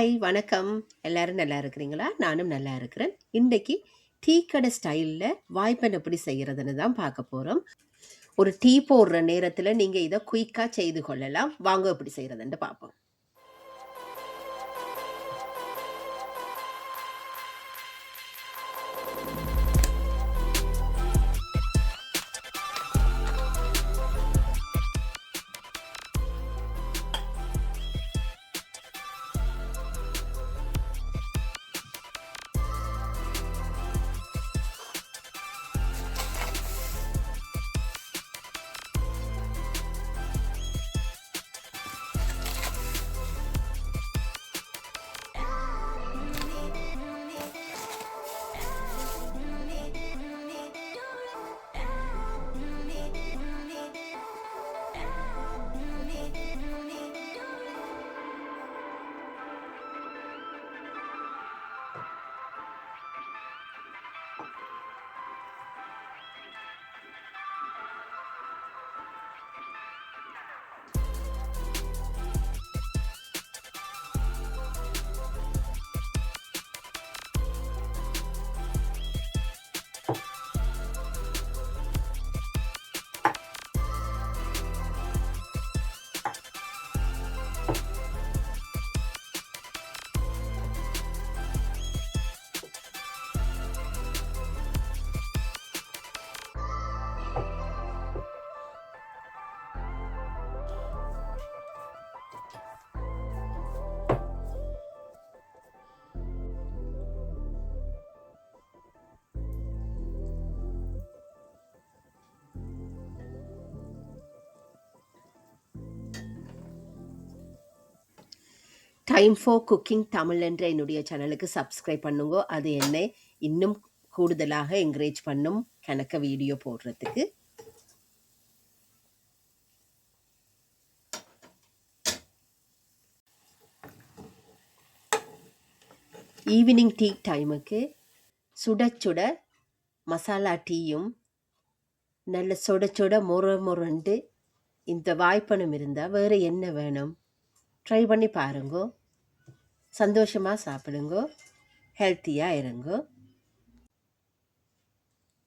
Hi வணக்கம். எல்லாரும் நல்லா இருக்கிறீங்களா? நானும் நல்லா இருக்கிறேன். இன்றைக்கு டீ கடை ஸ்டைலில் வாய்ப்பன் எப்படி செய்கிறதுன்னு தான் பார்க்க போகிறோம். ஒரு டீ போடுற நேரத்தில் நீங்கள் இதை குயிக்காக செய்து கொள்ளலாம். வாங்க எப்படி செய்கிறதுன்னு பார்ப்போம். டைம் ஃபார் குக்கிங் தமிழ் என்ற என்னுடைய சேனலுக்கு சப்ஸ்கிரைப் பண்ணுங்க. அது என்னை இன்னும் கூடுதலாக என்கரேஜ் பண்ணும் கணக்க வீடியோ போடுறதுக்கு. ஈவினிங் டீ டைமுக்கு சுட சுட மசாலா டீயும் நல்ல சுட சுட முரண்டு இந்த வாய்ப்பனம் இருந்தால் வேறு என்ன வேணும்? ட்ரை பண்ணி பாருங்கோ. சந்தோஷமாக சாப்பிடுங்கோ, ஹெல்த்தியாக இருங்கோ.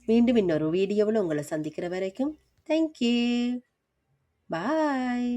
மீண்டும் இன்னொரு வீடியோவில் உங்களை சந்திக்கிற வரைக்கும் தேங்க்யூ, பாய்.